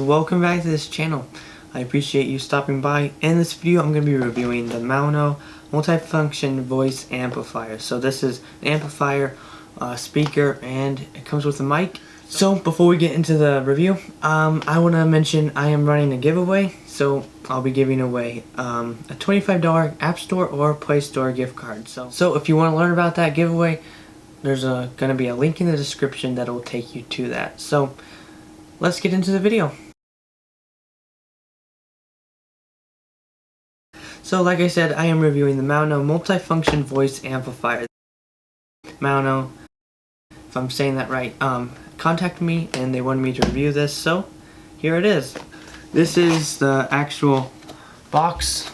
welcome back to this channel. I appreciate you stopping by. In this video I'm going to be reviewing the MAONO multifunction voice amplifier. So this is an amplifier, speaker, and it comes with a mic. So before we get into the review, I want to mention I am running a giveaway. So I'll be giving away a $25 App Store or Play Store gift card. So if you want to learn about that giveaway, there's going to be a link in the description that will take you to that. So let's get into the video. So like I said, I am reviewing the MAONO multifunction voice amplifier. MAONO, if I'm saying that right, contacted me and they wanted me to review this, so here it is. This is the actual box,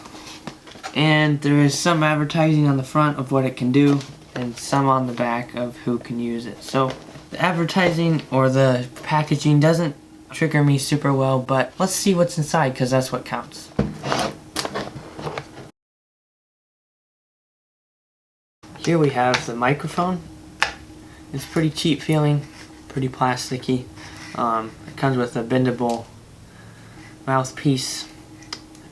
and there is some advertising on the front of what it can do and some on the back of who can use it. So the advertising or the packaging doesn't trigger me super well, but let's see what's inside because that's what counts. Here we have the microphone. It's pretty cheap feeling, pretty plasticky. It comes with a bendable mouthpiece,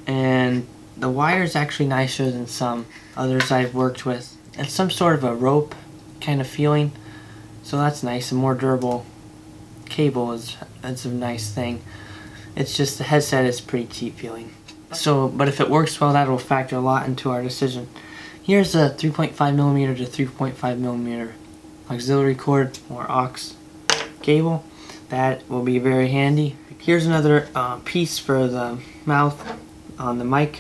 and the wire is actually nicer than some others I've worked with. It's some sort of a rope kind of feeling, so that's nice. A more durable cable is a nice thing. It's just the headset is pretty cheap feeling. So, but if it works well, that will factor a lot into our decision. Here's a 3.5mm to 3.5mm auxiliary cord or aux cable. That will be very handy. Here's another piece for the mouth on the mic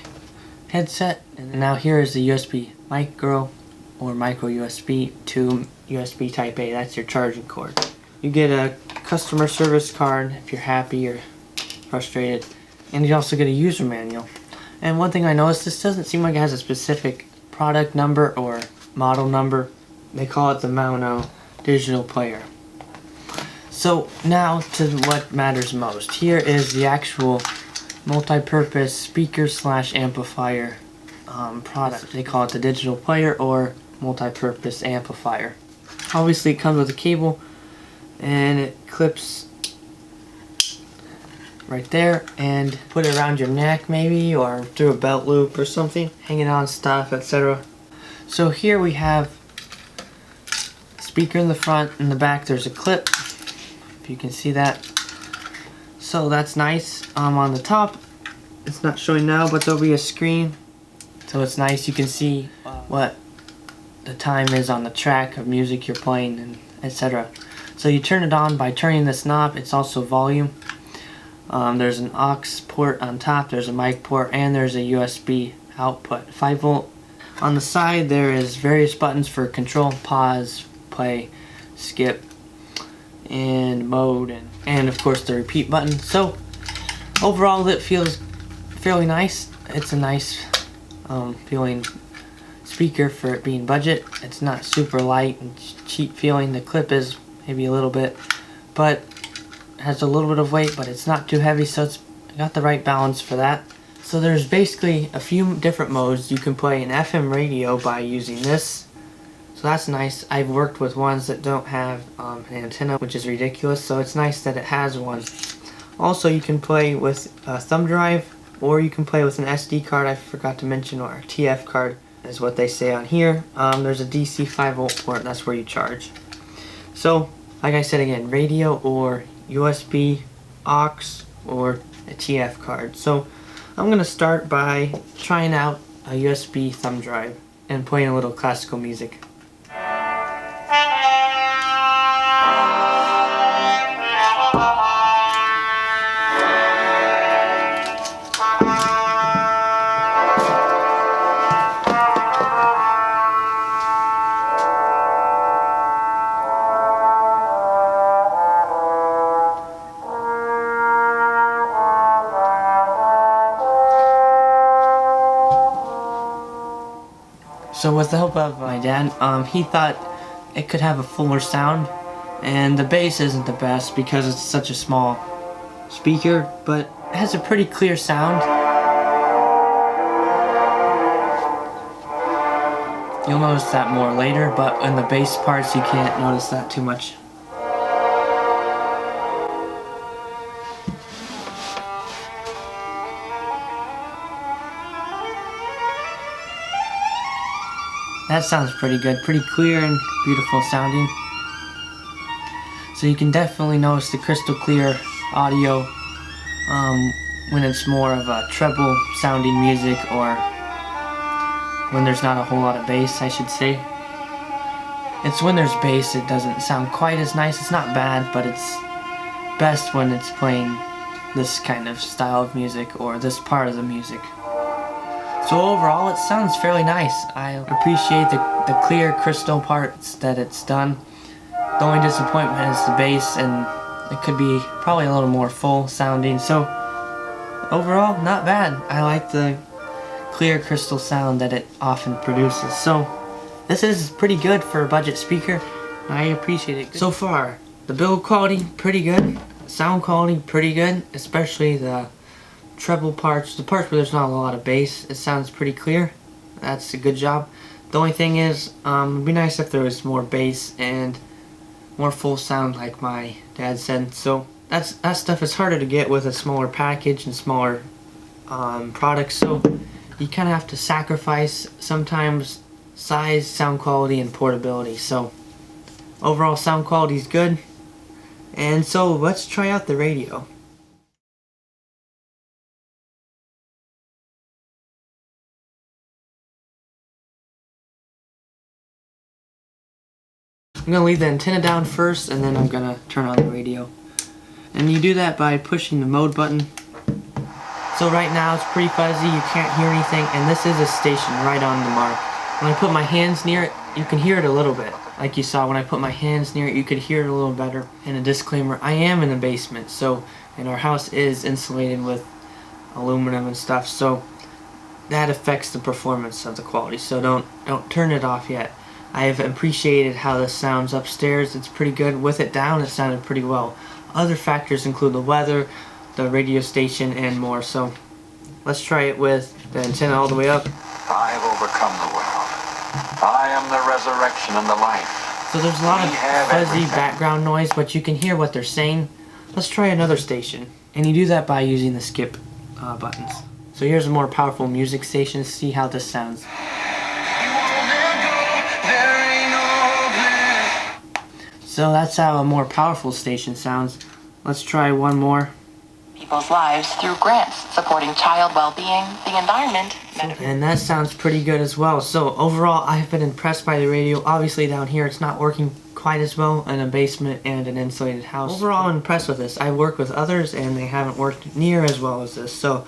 headset. And now here is the USB micro or micro USB to USB Type A. That's your charging cord. You get a customer service card if you're happy or frustrated, and you also get a user manual. And one thing I noticed, this doesn't seem like it has a specific product number or model number. They call it the MAONO digital player. So now to what matters most. Here is the actual multi-purpose speaker slash amplifier product. They call it the digital player or multi-purpose amplifier. Obviously it comes with a cable and it clips right there, and put it around your neck maybe or through a belt loop or something, hanging on stuff, etc. So here we have speaker in the front. In the back there's a clip, if you can see that. So that's nice. On the top, it's not showing now, but there'll be a screen, so it's nice. You can see what the time is on the track of music you're playing, and etc. So you turn it on by turning this knob. It's also volume. There's an aux port on top, there's a mic port, and there's a USB output, 5V. On the side there is various buttons for control, pause, play, skip, and mode, and of course the repeat button. So overall it feels fairly nice. It's a nice feeling speaker for it being budget. It's not super light and cheap feeling. The clip is maybe a little bit, but has a little bit of weight, but it's not too heavy, so it's got the right balance for that. So there's basically a few different modes. You can play an FM radio by using this, so that's nice. I've worked with ones that don't have an antenna, which is ridiculous, so it's nice that it has one. Also, you can play with a thumb drive, or you can play with an SD card, I forgot to mention, or a TF card is what they say on here. There's a DC 5V port, that's where you charge. So like I said again, radio or USB, aux, or a TF card. So I'm going to start by trying out a USB thumb drive and playing a little classical music. So with the help of my dad, he thought it could have a fuller sound, and the bass isn't the best because it's such a small speaker, but it has a pretty clear sound. You'll notice that more later, but in the bass parts you can't notice that too much. That sounds pretty good, pretty clear and beautiful sounding. So you can definitely notice the crystal clear audio when it's more of a treble sounding music, or when there's not a whole lot of bass, I should say. It's when there's bass it doesn't sound quite as nice. It's not bad, but it's best when it's playing this kind of style of music or this part of the music. So overall it sounds fairly nice. I appreciate the clear crystal parts that it's done. The only disappointment is the bass, and it could be probably a little more full sounding. So overall, not bad. I like the clear crystal sound that it often produces. So this is pretty good for a budget speaker. I appreciate it. So far, the build quality, pretty good. Sound quality, pretty good. Especially the treble parts, the parts where there's not a lot of bass. It sounds pretty clear. That's a good job. The only thing is, it'd be nice if there was more bass and more full sound like my dad said. So that stuff is harder to get with a smaller package and smaller products. So you kind of have to sacrifice sometimes size, sound quality, and portability. So overall sound quality is good. And so let's try out the radio. I'm going to leave the antenna down first, and then I'm going to turn on the radio. And you do that by pushing the mode button. So right now it's pretty fuzzy, you can't hear anything, and this is a station right on the mark. When I put my hands near it, you can hear it a little bit. Like you saw, when I put my hands near it, you could hear it a little better. And a disclaimer, I am in the basement, and our house is insulated with aluminum and stuff, so that affects the performance of the quality. So don't turn it off yet. I have appreciated how this sounds upstairs. It's pretty good. With it down, it sounded pretty well. Other factors include the weather, the radio station, and more. So let's try it with the antenna all the way up. I have overcome the world. I am the resurrection and the life. So there's a lot of fuzzy background noise, but you can hear what they're saying. Let's try another station. And you do that by using the skip buttons. So here's a more powerful music station. See how this sounds. So that's how a more powerful station sounds. Let's try one more. People's lives through grants supporting child well-being, the environment, and that sounds pretty good as well. So overall, I've been impressed by the radio. Obviously down here it's not working quite as well in a basement and an insulated house. Overall, I'm impressed with this. I've worked with others and they haven't worked near as well as this. So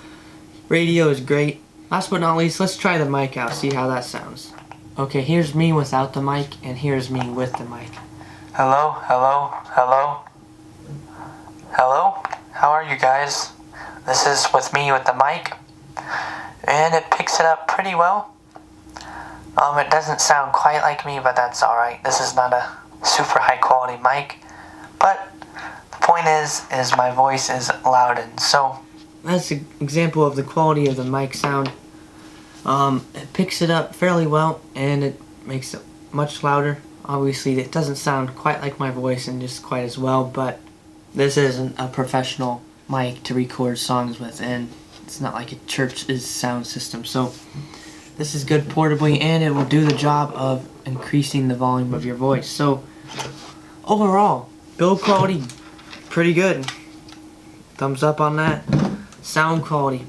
radio is great. Last but not least, let's try the mic out, see how that sounds. Okay, here's me without the mic, and here's me with the mic. Hello, hello, hello. Hello, how are you guys? This is with me with the mic, and it picks it up pretty well. It doesn't sound quite like me, but that's alright. This is not a super high quality mic, but the point is my voice is loudened. So that's an example of the quality of the mic sound. It picks it up fairly well, and it makes it much louder. Obviously, it doesn't sound quite like my voice and just quite as well, but this isn't a professional mic to record songs with, and it's not like a church's sound system. So this is good portably, and it will do the job of increasing the volume of your voice. So overall, build quality, pretty good. Thumbs up on that. Sound quality,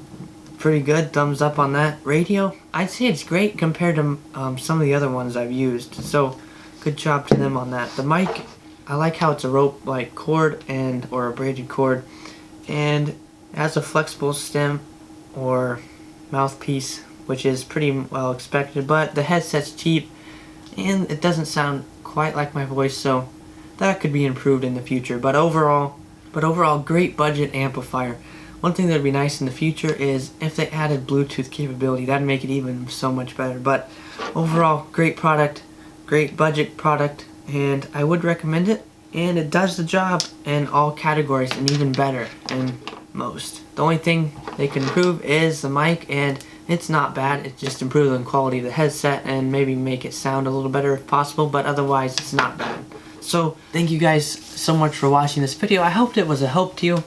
pretty good. Thumbs up on that. Radio, I'd say it's great compared to some of the other ones I've used. So good job to them on that. The mic, I like how it's a rope-like cord or a braided cord, and it has a flexible stem or mouthpiece, which is pretty well expected. But the headset's cheap, and it doesn't sound quite like my voice, so that could be improved in the future. But overall, great budget amplifier. One thing that would be nice in the future is if they added Bluetooth capability. That'd make it even so much better. But overall, great product. Great budget product, and I would recommend it, and it does the job in all categories and even better than most. The only thing they can improve is the mic, and it's not bad. It just improves the quality of the headset and maybe make it sound a little better if possible, but otherwise it's not bad. So thank you guys so much for watching this video. I hope it was a help to you.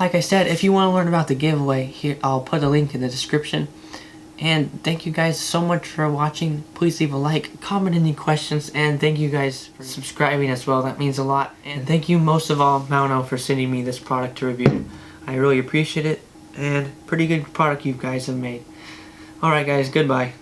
Like I said, if you want to learn about the giveaway, here I'll put a link in the description. And thank you guys so much for watching. Please leave a like, comment any questions, and thank you guys for subscribing as well. That means a lot. And thank you most of all, MAONO, for sending me this product to review. I really appreciate it, and pretty good product you guys have made. Alright guys, goodbye.